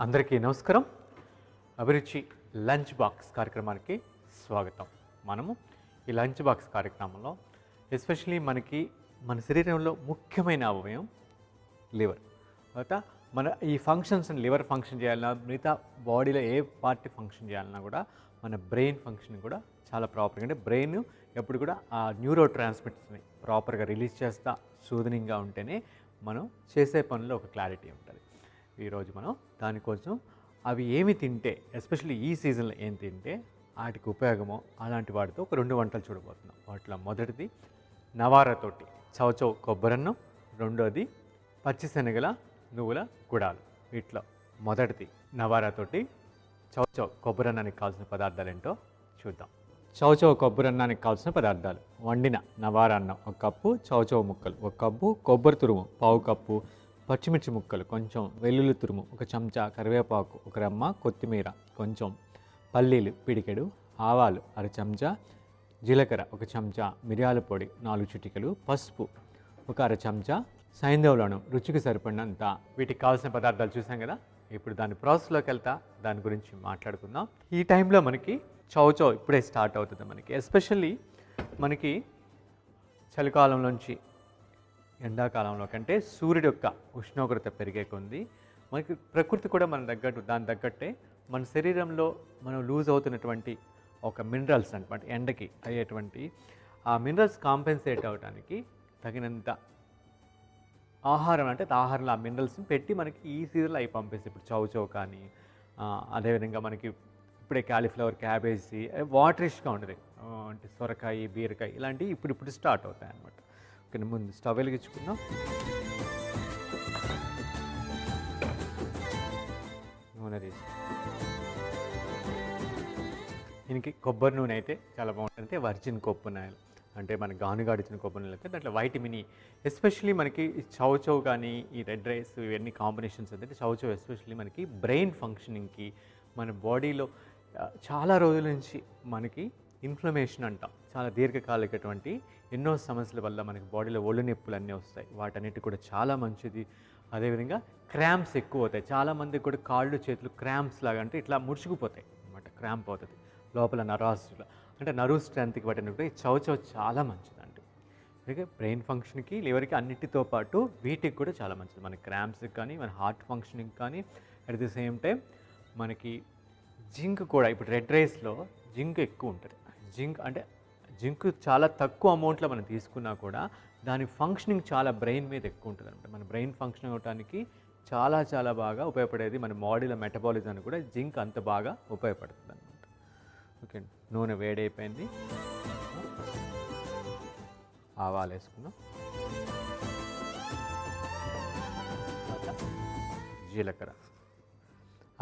అందరికీ నమస్కారం. అభిరుచి లంచ్ బాక్స్ కార్యక్రమానికి స్వాగతం. మనము ఈ లంచ్ బాక్స్ కార్యక్రమంలో ఎస్పెషలీ మన శరీరంలో ముఖ్యమైన అవయవం లివర్. తర్వాత మన ఈ ఫంక్షన్స్ లివర్ ఫంక్షన్ చేయాలన్నా, మిగతా బాడీలో ఏ పార్టీ ఫంక్షన్ చేయాలన్నా కూడా మన బ్రెయిన్ ఫంక్షన్ కూడా చాలా ప్రాపర్గా, అంటే బ్రెయిన్ ఎప్పుడు కూడా ఆ న్యూరో ట్రాన్స్మిటర్స్ని ప్రాపర్గా రిలీజ్ చేస్తా సూదనింగ్గా ఉంటేనే మనం చేసే పనిలో ఒక క్లారిటీ ఉంటుంది. ఈరోజు మనం దానికోసం అవి ఏమి తింటే, ఎస్పెషల్లీ ఈ సీజన్లో ఏం తింటే వాటికి ఉపయోగమో అలాంటి వాటితో ఒక 2 వంటలు చూడబోతున్నాం. వాటిలో మొదటిది నవారాతోటి చౌచౌ కొబ్బరన్నం, రెండోది పచ్చిశనగల నువ్వుల గుడాలు. వీటిలో మొదటిది నవారాతోటి చౌచౌ కొబ్బరన్నానికి కావాల్సిన పదార్థాలు ఏంటో చూద్దాం. చౌచౌ కొబ్బరన్నానికి కావాల్సిన పదార్థాలు: వండిన నవారన్నం 1 కప్పు, చౌచౌ ముక్కలు 1 కప్పు, కొబ్బరి తురుము 1/2 కప్పు, పచ్చిమిర్చి ముక్కలు కొంచెం, వెల్లుల్లి తురుము 1 చెంచా, కరివేపాకు 1 రెమ్మ, కొత్తిమీర కొంచెం, పల్లీలు పిడికెడు, ఆవాలు 1/2 చెంచా, జీలకర్ర 1 చెంచా, మిరియాల పొడి 4 చిటికెలు, పసుపు 1 1/2 చెంచా, సైంధవలవణం రుచికి సరిపడినంత. వీటికి కావాల్సిన పదార్థాలు చూసాం కదా. ఇప్పుడు దాని ప్రాసెస్లోకి వెళ్తా, దాని గురించి మాట్లాడుకుందాం. ఈ టైంలో మనకి చౌచౌ ఇప్పుడే స్టార్ట్ అవుతుంది. మనకి ఎస్పెషల్లీ మనకి చలికాలంలోంచి ఎండాకాలంలో కంటే సూర్యుడి యొక్క ఉష్ణోగ్రత పెరిగే కొంది మనకి ప్రకృతి కూడా దాని తగ్గట్టే మన శరీరంలో మనం లూజ్ అవుతున్నటువంటి ఒక మినరల్స్ అనమాట, ఎండకి అయ్యేటువంటి ఆ మినరల్స్ కాంపెన్సేట్ అవ్వడానికి తగినంత ఆహారం, అంటే ఆహారంలో ఆ మినరల్స్ని పెట్టి మనకి ఈ సీజన్లో అవి పంపిస్తాయి. ఇప్పుడు చౌచౌ కానీ, అదేవిధంగా మనకి ఇప్పుడే క్యాలీఫ్లవర్, క్యాబేజీ వాటరిష్గా ఉంటుంది, అంటే సొరకాయ, బీరకాయ ఇలాంటివి ఇప్పుడు స్టార్ట్ అవుతాయి అన్నమాట. ఓకే, ముందు స్టవ్ వెలిగించుకుందాం. నూనె తీసి దీనికి కొబ్బరి నూనె అయితే చాలా బాగుంటుంది. వర్జిన్ కొబ్బరి నూనె అంటే మన గానుగాడిచిన కొబ్బరి నూనె అయితే దాంట్లో వైటమిన్ ఈ, ఎస్పెషల్లీ మనకి చౌచౌ కానీ ఈ రెడ్ రైస్ ఇవన్నీ కాంబినేషన్స్ అయితే చౌచౌ ఎస్పెషల్లీ మనకి బ్రెయిన్ ఫంక్షనింగ్కి, మన బాడీలో చాలా రోజుల నుంచి మనకి ఇన్ఫ్లమేషన్ అంటాం, చాలా దీర్ఘకాలికటువంటి ఎన్నో సమస్యల వల్ల మనకి బాడీలో ఒళ్ళు నొప్పులు అన్నీ వస్తాయి, వాటన్నిటి కూడా చాలా మంచిది. అదేవిధంగా క్రాంప్స్ ఎక్కువ అవుతాయి, చాలామందికి కూడా కాళ్ళు చేతులు క్రాంప్స్ లాగా, అంటే ఇట్లా ముడుచుకుపోతాయి అనమాట, క్రాంప్ అవుతుంది లోపల నరాసులో, అంటే నర్వ్ స్ట్రెంత్కి వాటిని కూడా ఈ చౌచౌ చాలా మంచిది. అంటే అందుకే బ్రెయిన్ ఫంక్షన్కి, లివర్కి అన్నిటితో పాటు వీటికి కూడా చాలా మంచిది. మన క్రాంప్స్కి కానీ, మన హార్ట్ ఫంక్షనింగ్ కానీ, అట్ ది సేమ్ టైం మనకి జింక్ కూడా, ఇప్పుడు రెడ్ రైస్లో జింక్ ఎక్కువ ఉంటుంది. జింక్ చాలా తక్కువ అమౌంట్లో మనం తీసుకున్నా కూడా దాని ఫంక్షనింగ్ చాలా బ్రెయిన్ మీద ఎక్కువ ఉంటుంది అనమాట. మన బ్రెయిన్ ఫంక్షన్ అవ్వడానికి చాలా బాగా ఉపయోగపడేది, మన బాడీలో మెటబాలిజాన్ని కూడా జింక్ అంత బాగా ఉపయోగపడుతుంది అనమాట. ఓకే, నూనె వేడైపోయింది, ఆవాలు వేసుకుందాం, జీలకర్ర,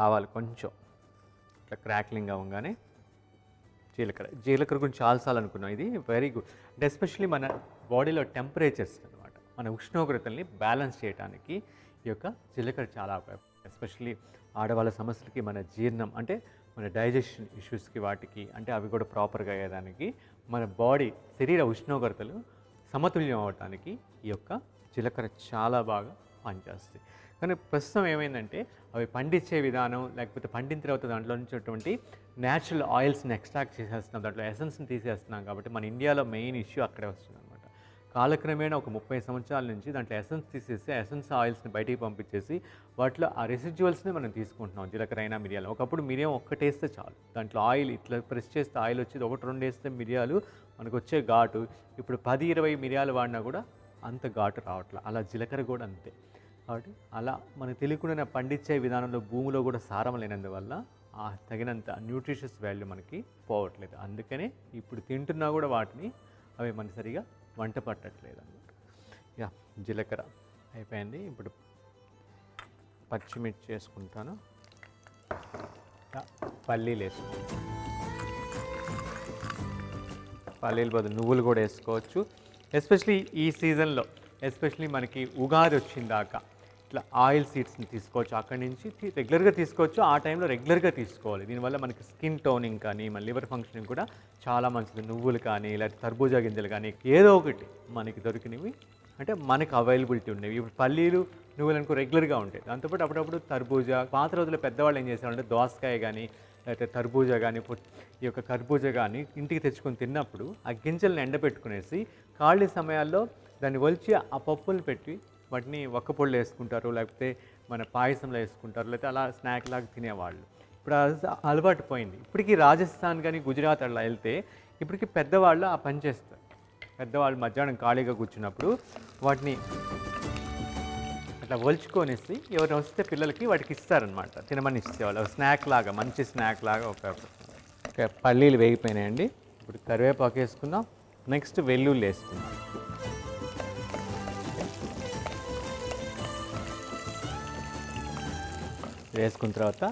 ఆవాలు కొంచెం ఇట్లా క్రాక్లింగ్ అవ్వగానే జీలకర్ర గురించి చాలాసార్లు అనుకున్నాం. ఇది వెరీ గుడ్, అంటే ఎస్పెషల్లీ మన బాడీలో టెంపరేచర్స్ అనమాట, మన ఉష్ణోగ్రతల్ని బ్యాలెన్స్ చేయడానికి ఈ యొక్క జీలకర్ర చాలా ఉపయోగపడుతుంది. ఎస్పెషల్లీ ఆడవాళ్ళ సమస్యలకి, మన జీర్ణం అంటే మన డైజెషన్ ఇష్యూస్కి, వాటికి అంటే అవి కూడా ప్రాపర్గా అయ్యేదానికి, మన బాడీ శరీర ఉష్ణోగ్రతలు సమతుల్యం అవ్వడానికి ఈ యొక్క జీలకర్ర చాలా బాగా పనిచేస్తుంది. కానీ ప్రస్తుతం ఏమైందంటే అవి పండించే విధానం, లేకపోతే పండిన తర్వాత దాంట్లో నుంచి న్యాచురల్ ఆయిల్స్ని ఎక్స్ట్రాక్ట్ చేసేస్తున్నాం, దాంట్లో ఎసెన్స్ని తీసేస్తున్నాం. కాబట్టి మన ఇండియాలో మెయిన్ ఇష్యూ అక్కడే వస్తుంది అనమాట. కాలక్రమేణా ఒక 30 సంవత్సరాల నుంచి దాంట్లో ఎసెన్స్ తీసేసి ఎసెన్స్ ఆయిల్స్ని బయటికి పంపించేసి వాటిలో ఆ రెసిడ్యువల్స్ని మనం తీసుకుంటున్నాం. జీలకర్ర అయినా, మిరియాలు. ఒకప్పుడు మిరియం ఒక్కటేస్తే చాలు, దాంట్లో ఆయిల్ ఇట్లా ప్రెస్ చేస్తే ఆయిల్ వచ్చేది, 1-2 వేస్తే మిరియాలు మనకు వచ్చే ఘాటు. ఇప్పుడు 10-20 మిరియాలు వాడినా కూడా అంత ఘాటు రావట్లేదు. అలా జీలకర్ర కూడా అంతే. కాబట్టి అలా మనకు తెలియకుండా పండించే విధానంలో భూమిలో కూడా సారం లేనందువల్ల ఆ తగినంత న్యూట్రిషియస్ వాల్యూ మనకి పోవట్లేదు. అందుకనే ఇప్పుడు తింటున్నా కూడా వాటిని అవి మన సరిగా వంట పట్టట్లేదు అన్నమాట. యా, జీలకర్ర అయిపోయింది. ఇప్పుడు పచ్చిమిర్చి వేసుకుంటాను, పల్లీలు వేసుకుంటాను. పల్లీలు బదులు నువ్వులు కూడా వేసుకోవచ్చు. ఎస్పెషలీ ఈ సీజన్లో, ఎస్పెషలీ మనకి ఉగాది వచ్చిందాకా ఇట్లా ఆయిల్ సీడ్స్ని తీసుకోవచ్చు, అక్కడి నుంచి రెగ్యులర్గా తీసుకోవచ్చు. ఆ టైంలో రెగ్యులర్గా తీసుకోవాలి. దీనివల్ల మనకి స్కిన్ టోనింగ్ కానీ, మన లివర్ ఫంక్షనింగ్ కూడా చాలా మంచిది. నువ్వులు కానీ, లేకపోతే తర్బూజా గింజలు కానీ, ఏదో ఒకటి మనకి దొరికినవి అంటే మనకు అవైలబిలిటీ ఉండేవి. ఇప్పుడు పల్లీలు, నువ్వులు అనుకో రెగ్యులర్‌గా ఉంటాయి. దాంతోపాటు అప్పుడప్పుడు తర్బూజా, పాత రోజుల్లో పెద్దవాళ్ళు ఏం చేసేవాళ్ళంటే దోసకాయ గానీ, లేకపోతే తర్బూజా గానీ, ఈ యొక్క కర్బూజా గానీ ఇంటికి తెచ్చుకొని తిన్నప్పుడు ఆ గింజలను ఎండబెట్టుకునేసి ఖాళీ సమయాల్లో దాన్ని ఒలిచి ఆ పప్పులు పెట్టి వాటిని ఒక్కపొడిలో వేసుకుంటారు, లేకపోతే మన పాయసంలో వేసుకుంటారు, లేకపోతే అలా స్నాక్ లాగా తినేవాళ్ళు. ఇప్పుడు అలవాటు పోయింది. ఇప్పటికీ రాజస్థాన్ కానీ గుజరాత్ అలా వెళ్తే ఇప్పటికి పెద్దవాళ్ళు ఆ పని చేస్తారు. పెద్దవాళ్ళు మధ్యాహ్నం ఖాళీగా కూర్చున్నప్పుడు వాటిని అట్లా ఒలుచుకొనేసి ఎవరైనా వస్తే పిల్లలకి వాటికి ఇస్తారనమాట, తినమని ఇచ్చేవాళ్ళు. స్నాక్ లాగా, మంచి స్నాక్ లాగా. ఒక పల్లీలు వేగిపోయినాయండి. ఇప్పుడు కరివేపాకు వేసుకుందాం. నెక్స్ట్ వెల్లుల్లి వేసుకుందాం. వేసుకున్న తర్వాత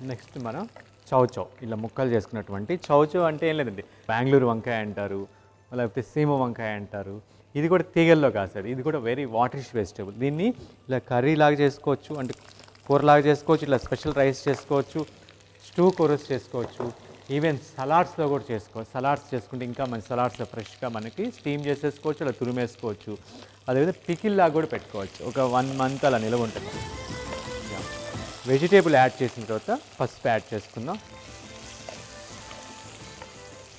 నెక్స్ట్ మనం చౌచౌ ఇలా ముక్కలు చేసుకున్నటువంటి చౌచౌ అంటే ఏం లేదండి, బెంగళూరు వంకాయ అంటారు, లేకపోతే సీమ వంకాయ అంటారు. ఇది కూడా తీగల్లో కాసేది. ఇది కూడా వెరీ వాటరిష్ వెజిటేబుల్. దీన్ని ఇలా కర్రీ లాగా చేసుకోవచ్చు, అంటే కూరలాగా చేసుకోవచ్చు, ఇలా స్పెషల్ రైస్ చేసుకోవచ్చు, స్టూ కూరస్ చేసుకోవచ్చు, ఈవెన్ సలాడ్స్లో కూడా చేసుకోవచ్చు. సలాడ్స్ చేసుకుంటే ఇంకా మంచి సలాడ్స్ ఫ్రెష్గా మనకి స్టీమ్ చేసేసుకోవచ్చు, అలా తురిమేసుకోవచ్చు. అదేవిధంగా పికిల్ లాగా కూడా పెట్టుకోవచ్చు. ఒక 1 month అలా నిలవ ఉంటుంది. వెజిటేబుల్ యాడ్ చేసిన తర్వాత పసుపు యాడ్ చేసుకుందాం.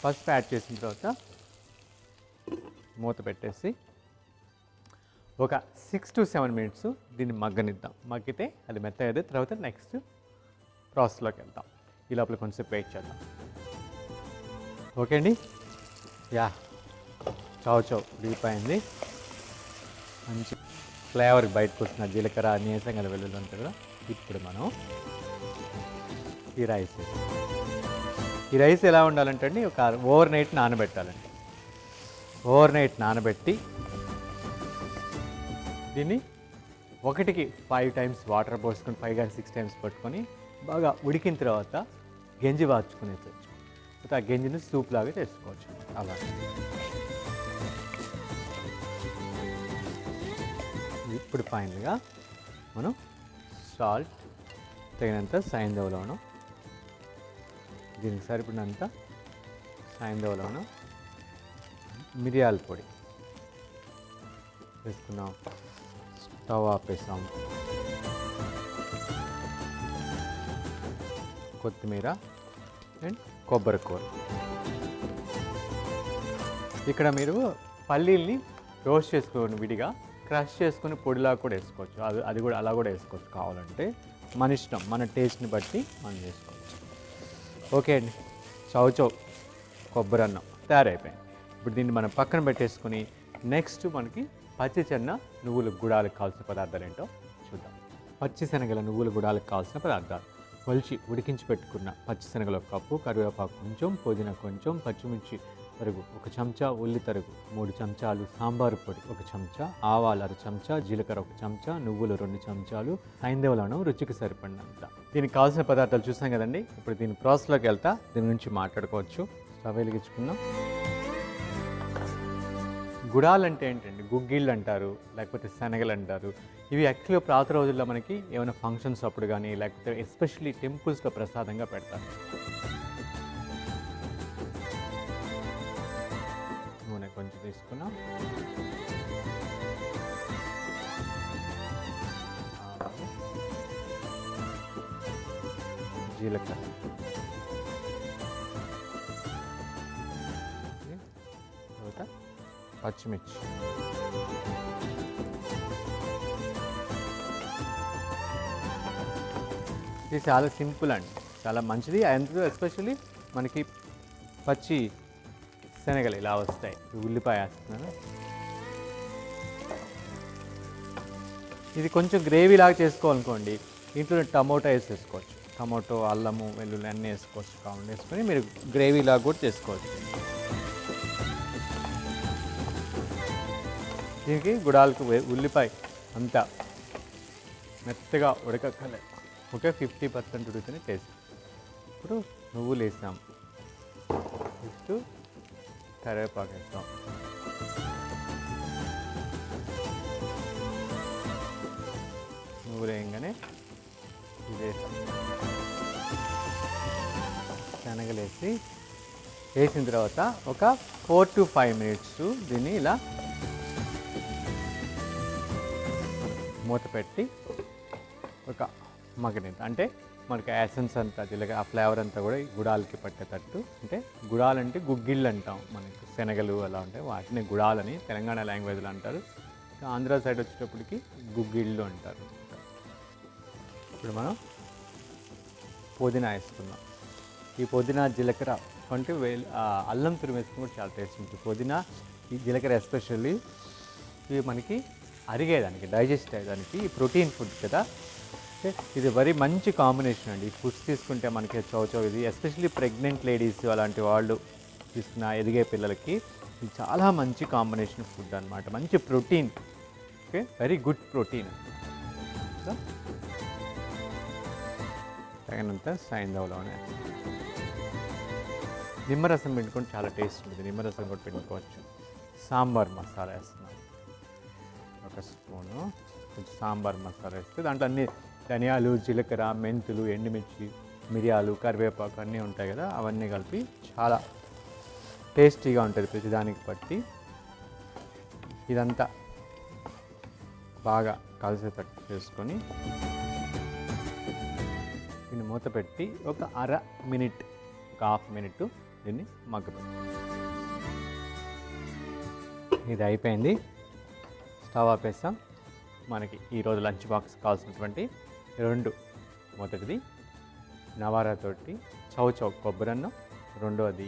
పసుపు యాడ్ చేసిన తర్వాత మూత పెట్టేసి ఒక 6 to 7 minutes దీన్ని మగ్గనిద్దాం. మగ్గితే అది మెత్తగా అయితే తర్వాత నెక్స్ట్ ప్రాసెస్లోకి వెళ్దాం. ఈ లోపల కొంచెం వెయిట్ చేద్దాం. ఓకే అండి, యా చౌచౌ ఉడికిపోయింది. మంచి ఫ్లేవర్ బయటకు వస్తున్న జీలకర్ర నీసం కదా వెల్లుల్లి ఉంటుంది కదా. ఇప్పుడు మనం ఈ రైస్ ఎలా ఉండాలంటే అండి, ఒక ఓవర్ నైట్ నానబెట్టాలండి. ఓవర్ నైట్ నానబెట్టి దీన్ని 1కి 5 times వాటర్ పోసుకొని 5 or 6 times పట్టుకొని బాగా ఉడికిన తర్వాత గంజి వార్చుకునేసి ఆ గంజిని సూప్ లాగా చేసుకోవచ్చు. అలా ఇప్పుడు ఫైనల్గా మనం సాల్ట్ తగినంత సాయంధవలోను, దీనికి సరిపడినంత సాయంధవలోను, మిరియాల పొడి వేసుకున్నాం. స్టవ్ ఆపేసాం. కొత్తిమీర అండ్ కొబ్బరి కూర. ఇక్కడ మీరు పల్లీల్ని రోస్ట్ చేసుకొని విడిగా క్రష్ చేసుకుని పొడిలా కూడా వేసుకోవచ్చు. అది కూడా అలా కూడా వేసుకోవచ్చు కావాలంటే, మన ఇష్టం, మన టేస్ట్ని బట్టి మనం చేసుకోవచ్చు. ఓకే అండి, చౌచౌ కొబ్బరి అన్నం తయారైపోయింది. ఇప్పుడు దీన్ని మనం పక్కన పెట్టేసుకుని నెక్స్ట్ మనకి పచ్చిశనగ నువ్వుల గుడాలకు కావాల్సిన పదార్థాలు ఏంటో చూద్దాం. పచ్చిశనగల నువ్వుల గుడాలకు కావాల్సిన పదార్థాలు: ఒలిచి ఉడికించి పెట్టుకున్న పచ్చిశనగలు 1 కప్పు, కరివేపాకు కొంచెం, పుదీనా కొంచెం, పచ్చిమిర్చి తరుగు 1 చెంచా, ఉల్లి తరుగు 3 చెంచాలు, సాంబారు పొడి 1 చెంచా, ఆవాలు 1/2 చెంచా, జీలకర్ర 1 చెంచా, నువ్వులు 2 చెంచాలు, సైంధవలను రుచికి సరిపడినంత. దీనికి కావాల్సిన పదార్థాలు చూసాం కదండి. ఇప్పుడు దీని ప్రాసెస్లోకి వెళ్తా దీని గురించి మాట్లాడుకోవచ్చు. స్టవ్ వెలిగించుకుందాం. గుడాలు అంటే ఏంటండి, గుగ్గిళ్ళు అంటారు, లేకపోతే శనగలు అంటారు. ఇవి యాక్చువల్గా పాత రోజుల్లో మనకి ఏమైనా ఫంక్షన్స్ అప్పుడు కానీ, లేకపోతే ఎస్పెషల్లీ టెంపుల్స్లో ప్రసాదంగా పెడతారు. నూనె కొంచెం తీసుకున్నాం. జీలకర్ర, తర్వాత పచ్చిమిర్చి, ఇది చాలా సింపుల్ అండి, చాలా మంచిది. అందులో ఎస్పెషల్లీ మనకి పచ్చి శనగలు ఇలా వస్తాయి. ఉల్లిపాయ వేస్తున్నాను. ఇది కొంచెం గ్రేవీ లాగా చేసుకోవాలనుకోండి, ఇంట్లో టమోటా వేసేసుకోవచ్చు. టమోటో, అల్లము, వెల్లుల్లి అన్నీ వేసుకోవచ్చు. కావాలి వేసుకొని మీరు గ్రేవీ లాగా కూడా చేసుకోవచ్చు. దీనికి గుడాలకు ఉల్లిపాయ అంతా మెత్తగా ఉడకక్కర్లేదు. Okay, 50% ఉడికితేనే taste. ఇప్పుడు నువ్వులు వేసాం, నెక్స్ట్ కరివేపాకు వేస్తాం, నువ్వులు వేయగానే ఇది వేసాం, శనగలు వేసిన తర్వాత ఒక 4 to 5 minutes దీన్ని ఇలా మూత పెట్టి ఒక మగ్గనిద్ద, అంటే మనకి ఎసెన్స్ అంతా జీలకర్ర ఆ ఫ్లేవర్ అంతా కూడా ఈ గుడాలకి పట్టేటట్టు. అంటే గుడాలంటే గుగ్గిళ్ళు అంటాం, మనకి శనగలు అలా ఉంటాయి, వాటిని గుడాలని తెలంగాణ లాంగ్వేజ్లో అంటారు. ఆంధ్ర సైడ్ వచ్చేటప్పటికి గుగ్గిళ్ళు అంటారు. ఇప్పుడు మనం పుదీనా వేసుకుందాం. ఈ పుదీనా జీలకర్ర అంటే అల్లం తురిమి వేసుకుని కూడా చాలా టేస్ట్ ఉంటుంది. పుదీనా ఈ జీలకర్ర ఎస్పెషల్లీ ఇవి మనకి అరిగేదానికి, డైజెస్ట్ అయ్యేదానికి, ఈ ప్రోటీన్ ఫుడ్ కదా, ఇది వెరీ మంచి కాంబినేషన్ అండి. ఈ ఫుడ్స్ తీసుకుంటే మనకి చౌచౌ ఇది ఎస్పెషల్లీ ప్రెగ్నెంట్ లేడీస్ అలాంటి వాళ్ళు తీసుకున్న ఎదిగే పిల్లలకి ఇది చాలా మంచి కాంబినేషన్ ఫుడ్ అనమాట. మంచి protein, okay, very good protein. So తగినంత సైంధవలోనే నిమ్మరసం పిండుకొని చాలా టేస్ట్ ఉంటుంది. నిమ్మరసం కూడా పిండుకోవచ్చు. సాంబార్ మసాలా వేస్తున్నాను, ఒక స్పూను కొంచెం సాంబార్ మసాలా వేస్తే దాంట్లో అన్ని ధనియాలు, జీలకర్ర, మెంతులు, ఎండుమిర్చి, మిరియాలు, కరివేపాకు అన్నీ ఉంటాయి కదా, అవన్నీ కలిపి చాలా టేస్టీగా ఉంటుంది ప్రతిదానికి బట్టి. ఇదంతా బాగా కలిసేటట్టు చేసుకొని దీన్ని మూత పెట్టి ఒక అర మినిట్, ఒక హాఫ్ మినిట్ దీన్ని మగ్గపెట్టి. ఇది అయిపోయింది, స్టవ్ ఆపేస్తాం. మనకి ఈరోజు లంచ్ బాక్స్ కావాల్సినటువంటి రెండు, మొదటిది నవారాతోటి చౌచౌ కొబ్బరన్నం, రెండవది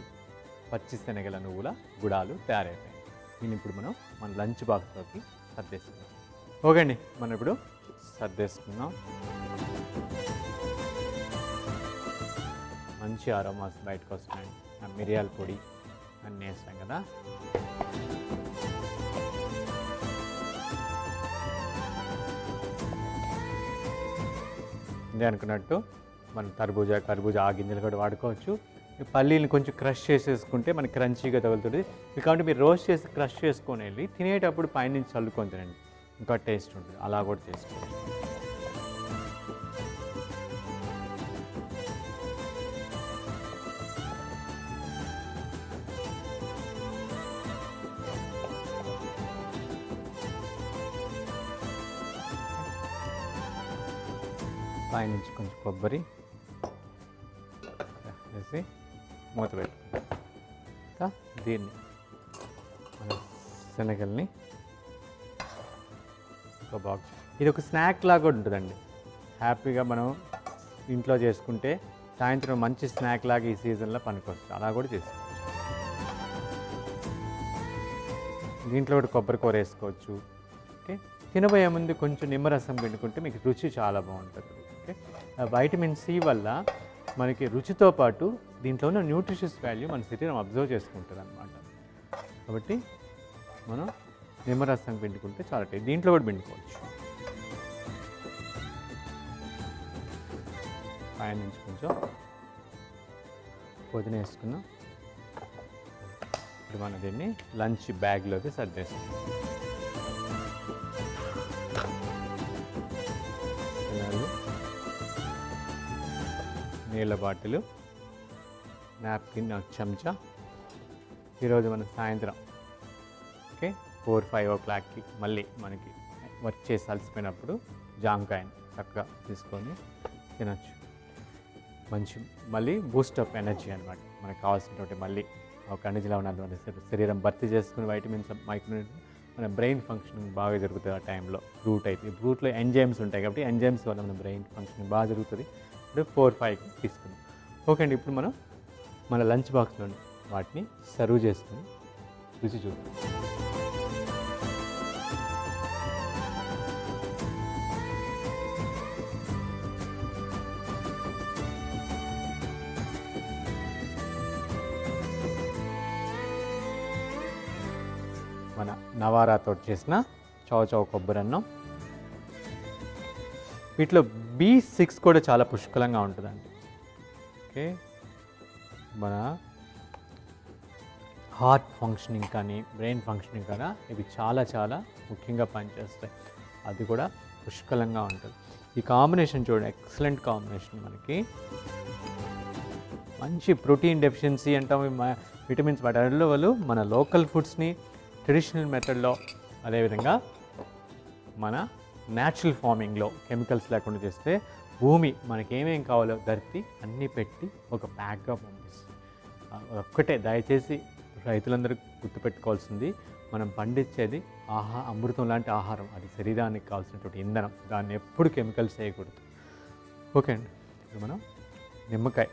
పచ్చి శనగల నువ్వుల గుడాలు తయారైపోయాయి. దీన్ని ఇప్పుడు మనం మన లంచ్ బాక్స్లోకి సర్దేసుకుందాం. ఓకే అండి, మనం ఇప్పుడు సర్దేసుకుందాం. మంచి అరోమాస్ బయటకు వస్తున్నాయి. మిరియాల పొడి అన్నీ వేస్తాం కదా. ఇదే అనుకున్నట్టు మనం కర్బూజా ఆ గింజలు కూడా వాడుకోవచ్చు. ఈ పల్లీని కొంచెం క్రష్ చేసేసుకుంటే మనకి క్రంచీగా తగులుతుంది. కాబట్టి మీరు రోస్ట్ చేసి క్రష్ చేసుకొని వెళ్ళి తినేటప్పుడు పైనుంచి చల్లుకొని తినండి, ఇంకా టేస్ట్ ఉంటుంది. అలా కూడా చేసుకోవచ్చు. పైనుంచి కొంచెం కొబ్బరి వేసి మూత పెట్టుకుంటాం. దీన్ని మన శనగల్ని ఒక బాక్స్, ఇది ఒక స్నాక్ లాగా కూడా ఉంటుందండి. హ్యాపీగా మనం ఇంట్లో చేసుకుంటే సాయంత్రం మంచి స్నాక్ లాగా ఈ సీజన్లో పనికొస్తుంది. అలా కూడా చేసుకోవచ్చు. దీంట్లో కూడా కొబ్బరి కూర వేసుకోవచ్చు. ఓకే, తినబోయే ముందు కొంచెం నిమ్మరసం పిండుకుంటే మీకు రుచి చాలా బాగుంటుంది. ఓకే, వైటమిన్ సి వల్ల మనకి రుచితో పాటు దీంట్లో ఉన్న న్యూట్రిషియస్ వాల్యూ మన శరీరం అబ్జర్వ్ చేసుకుంటుంది అన్నమాట. కాబట్టి మనం నిమ్మరసం పిండుకుంటే చాలా టేస్ట్. దీంట్లో కూడా పిండుకోవచ్చు. పైన నుంచి కొంచెం పుదీనా వేసుకున్నాం. ఇప్పుడు మనం దీన్ని లంచ్ బ్యాగ్లోకి సర్దేసుకున్నాం. నీళ్ళ బాటిల్, నాప్కిన్, చెంచా. ఈరోజు మనం సాయంత్రం ఓకే 4-5 o'clockకి మళ్ళీ మనకి వర్క్ చేసి అలసిపోయినప్పుడు జామకాయని చక్కగా తీసుకొని తినచ్చు. మంచి మళ్ళీ బూస్టప్ ఎనర్జీ అనమాట. మనకు కావాల్సినటువంటి మళ్ళీ ఒక ఖనిజంలో ఉన్నటువంటి శరీరం భర్తీ చేసుకుని వైటమిన్స్, మైక్రోన్యూట్రియన్స్, మన బ్రెయిన్ ఫంక్షనింగ్ బాగా జరుగుతుంది ఆ టైంలో. ఫ్రూట్ అయితే ఫ్రూట్లో ఎంజైమ్స్ ఉంటాయి కాబట్టి ఎంజైమ్స్ వల్ల మన బ్రెయిన్ ఫంక్షనింగ్ బాగా జరుగుతుంది. ఇప్పుడు 4-5కి తీసుకుందాం. ఓకే అండి, ఇప్పుడు మనం మన లంచ్ బాక్స్లోని వాటిని సర్వ్ చేసుకుని రుచి చూద్దాం. మన నవారాతో చేసిన చౌచౌ కొబ్బరన్నం. వీటిలో B6 కూడా చాలా పుష్కలంగా ఉంటుందండి. ఓకే, మన హార్ట్ ఫంక్షనింగ్ కానీ బ్రెయిన్ ఫంక్షనింగ్ కానీ ఇవి చాలా చాలా ముఖ్యంగా పనిచేస్తాయి. అది కూడా పుష్కలంగా ఉంటుంది. ఈ కాంబినేషన్ చూడండి, ఎక్సలెంట్ కాంబినేషన్. మనకి మంచి ప్రోటీన్ డెఫిషియన్సీ అంటాం, విటమిన్స్ వాటి వాళ్ళు మన లోకల్ ఫుడ్స్ని ట్రెడిషనల్ మెథడ్లో, అదేవిధంగా మన న్యాచురల్ ఫార్మింగ్లో కెమికల్స్ లేకుండా చేస్తే భూమి మనకి ఏమేం కావాలో ధర్తి అన్నీ పెట్టి ఒక ప్యాక్గా పంపిస్తుంది. ఒక్కటే దయచేసి రైతులందరూ గుర్తుపెట్టుకోవాల్సింది, మనం పండించేది అమృతం లాంటి ఆహారం, అది శరీరానికి కావాల్సినటువంటి ఇంధనం. దాన్ని ఎప్పుడు కెమికల్స్ వేయకూడదు. ఓకే అండి, ఇప్పుడు మనం నిమ్మకాయ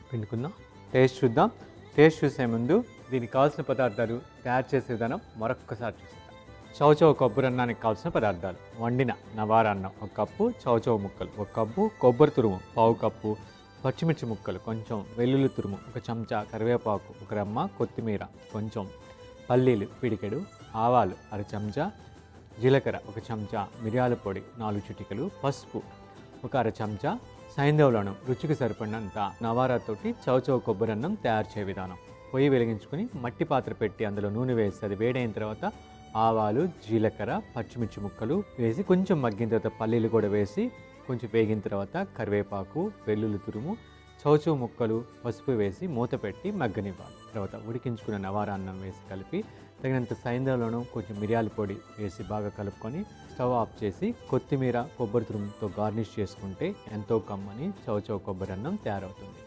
పిండుకుందాం, టేస్ట్ చూద్దాం. టేస్ట్ చూసే ముందు దీనికి కావాల్సిన పదార్థాలు, తయారు చేసే విధానం మరొక్కసారి చూస్తాం. చౌచౌ కొబ్బరి అన్నానికి కావాల్సిన పదార్థాలు: వండిన నవార అన్నం 1 కప్పు, చౌచౌ ముక్కలు 1 కప్పు, కొబ్బరి తురుము 1/2 కప్పు, పచ్చిమిర్చి ముక్కలు కొంచెం, వెల్లుల్లి తురుము 1 చెంచా, కరివేపాకు 1 రెమ్మ, కొత్తిమీర కొంచెం, పల్లీలు పిడికెడు, ఆవాలు 1/2 చెంచా, జీలకర్ర 1 చెంచా, మిరియాల పొడి 4 చిటికలు, పసుపు 1/2 చెంచా, సైంధవ రుచికి సరిపడినంత. నవారాతోటి చౌచౌ కొబ్బరి అన్నం తయారు చేయ విధానం: పొయ్యి వెలిగించుకొని మట్టి పాత్ర పెట్టి అందులో నూనె వేసి అది వేడైన తర్వాత ఆవాలు, జీలకర్ర, పచ్చిమిర్చి ముక్కలు వేసి కొంచెం మగ్గిన తర్వాత పల్లీలు కూడా వేసి కొంచెం వేగిన తర్వాత కరివేపాకు, వెల్లుల్లి తురుము, చౌచౌ ముక్కలు, పసుపు వేసి మూత పెట్టి మగ్గనివ్వాలి. తర్వాత ఉడికించుకున్న నవారా అన్నం వేసి కలిపి తగినంత సైంధవలోనూ కొంచెం మిరియాల పొడి వేసి బాగా కలుపుకొని స్టవ్ ఆఫ్ చేసి కొత్తిమీర, కొబ్బరి తురుముతో గార్నిష్ చేసుకుంటే ఎంతో కమ్మని చౌచౌ కొబ్బరి అన్నం తయారవుతుంది.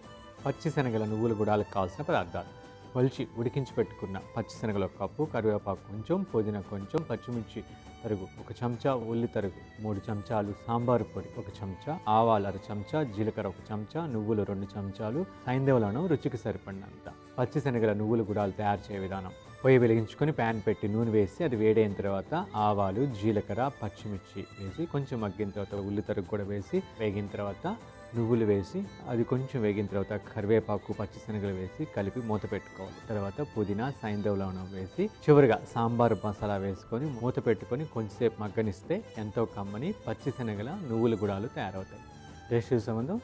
పచ్చిశనగల నువ్వుల గుడాలకు కావాల్సిన పదార్థాలు: ఒలిచి ఉడికించి పెట్టుకున్న పచ్చిశనగలు 1 కప్పు, కరివేపాకు కొంచెం, పుదీనా కొంచెం, పచ్చిమిర్చి తరుగు 1 చెంచా, ఉల్లి తరుగు 3 చెంచాలు, సాంబారు పొడి 1 చెంచా, ఆవాలు 1/2 చెంచా, జీలకర్ర 1 చెంచా, నువ్వులు 2 చెంచాలు, సైంధవలను రుచికి సరిపడినంత. పచ్చిశనగల నువ్వుల గుడాలు తయారు చేయ విధానం: పొయ్యి వెలిగించుకొని ప్యాన్ పెట్టి నూనె వేసి అది వేడైన తర్వాత ఆవాలు, జీలకర్ర, పచ్చిమిర్చి వేసి కొంచెం మగ్గిన తర్వాత ఉల్లి తరుగు కూడా వేసి వేగిన తర్వాత నువ్వులు వేసి అది కొంచెం వేగిన తర్వాత కరివేపాకు, పచ్చిశనగలు వేసి కలిపి మూత పెట్టుకోవాలి. తర్వాత పుదీనా, సైంధవ లవణం వేసి చివరిగా సాంబారు మసాలా వేసుకొని మూత పెట్టుకొని కొంచెంసేపు మగ్గనిస్తే ఎంతో కమ్మని పచ్చిశనగల నువ్వుల గుడాలు తయారవుతాయి. టేస్ట్ చూసే ముందు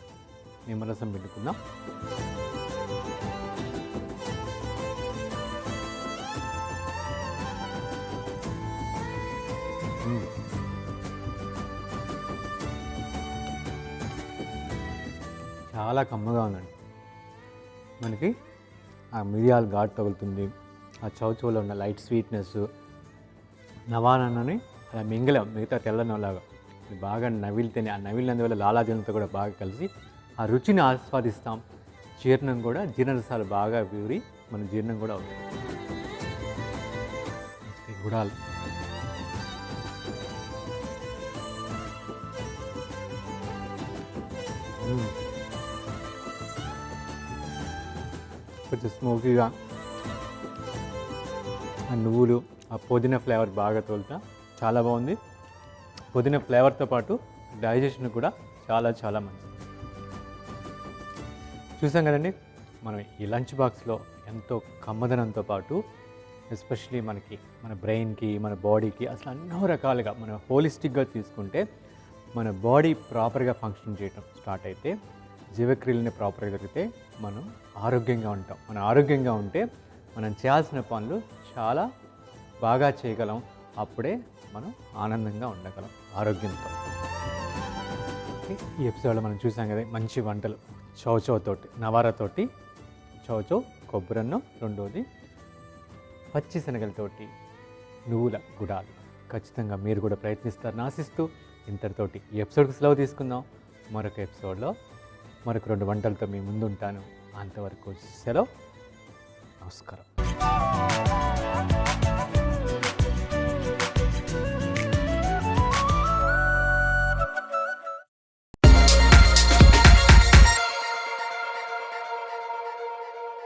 నిమ్మరసం పిండుకుందాం. చాలా కమ్మగా ఉందండి. మనకి ఆ మిరియాల ఘాటు తగులుతుంది, ఆ చౌచౌలో ఉన్న లైట్ స్వీట్నెస్, నవారాన్ని అలా మింగలేం మిగతా తెల్లనలాగా. బాగా నవిలితేనే, ఆ నవిలినందువల్ల లాలాజలంతో కూడా బాగా కలిసి ఆ రుచిని ఆస్వాదిస్తాం. జీర్ణం కూడా, జీర్ణరసాలు బాగా ఊరి మన జీర్ణం కూడా అవుతుంది. గుడాలు కొంచెం స్మోకీగా, ఆ నువ్వులు, ఆ పుదీనా ఫ్లేవర్ బాగా తోలుతా చాలా బాగుంది. పుదీనా ఫ్లేవర్తో పాటు డైజెషన్ కూడా చాలా చాలా మంచిది. చూసాం కదండి, మనం ఈ లంచ్ బాక్స్లో ఎంతో కమ్మదనంతో పాటు ఎస్పెషలీ మనకి మన బ్రెయిన్కి, మన బాడీకి అసలు ఎన్నో రకాలుగా మనం హోలిస్టిక్గా తీసుకుంటే మన బాడీ ప్రాపర్గా ఫంక్షన్ చేయటం స్టార్ట్ అయితే, జీవక్రియలని ప్రాపర్గా జరిగితే మనం ఆరోగ్యంగా ఉంటాం. మనం ఆరోగ్యంగా ఉంటే మనం చేయాల్సిన పనులు చాలా బాగా చేయగలం. అప్పుడే మనం ఆనందంగా ఉండగలం ఆరోగ్యంతో. ఈ ఎపిసోడ్లో మనం చూసాం కదా మంచి వంటలు, చౌచౌతోటి, నవారాతోటి చౌచౌ కొబ్బరన్నం, రెండోది పచ్చిశనగలతోటి నువ్వుల గుడాలు. ఖచ్చితంగా మీరు కూడా ప్రయత్నిస్తారని ఆశిస్తూ ఇంతటితోటి ఈ ఎపిసోడ్కి సెలవు తీసుకుందాం. మరొక ఎపిసోడ్లో మరొక 2 వంటలతో మీ ముందుంటాను. అంతవరకు సెలవు. నమస్కారం.